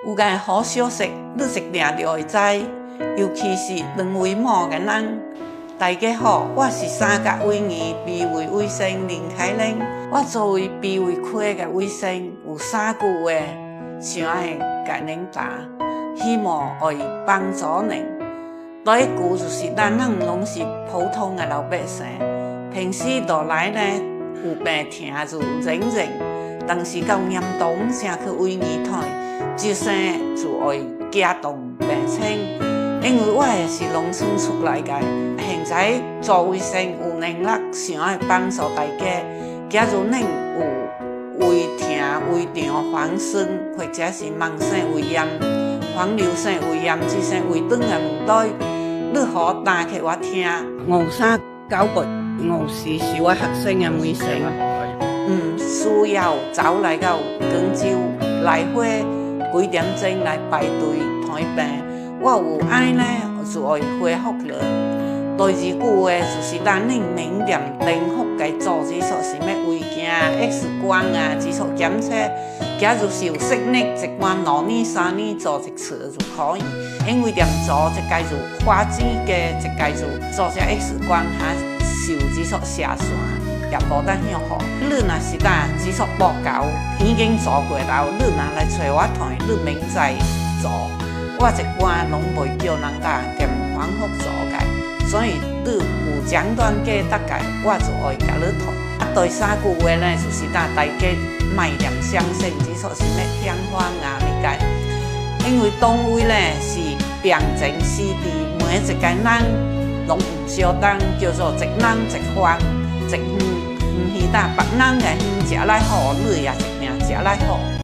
有個好消息，你一定就會知，尤其是兩位某個人。大家好，我是三甲委員美味衛生林凱玲。我作為美味科的衛生，有3句話想要甲恁答，希望會幫助恁。第一句就是咱攏是普通的老百姓，平時倒來呢有病痛就忍忍，但是到嚴重才去醫院睇，就生就會驚動病情。因為我也是農村出來的，現在做衛生有能力，想要幫助大家。假如恁有胃痛、胃腸、黃痠，或者是慢性胃炎、黃瘤性胃炎、這些胃腸的問題，你好打給我聽。539854是我學生的衛生。需要走來到廣州來回幾點鐘來排隊睇病。我有愛呢，就會恢復了。第二句話就是咱恁緬甸政府該做這所什麼胃鏡、X 光啊，這所檢測。假如是有適應，一般2年3年做一次就可以。因為點做，一個就花錢嘅，一個就做隻 X 光，還受這所下線，也無得向好。你若是呾這所報告已經做過了，你若來找我談，你免再做。我一般攏袂叫人家跟反覆做嘅，所以你有簡短嘅大概，我就會甲你談。第3句話呢，就是大家莫念相信這所什麼偏方啊物件，因為當位呢是病情死地，每一個人攏唔相同，叫做一人一方，一方唔是別人嘅方食來好，你也一定食來好。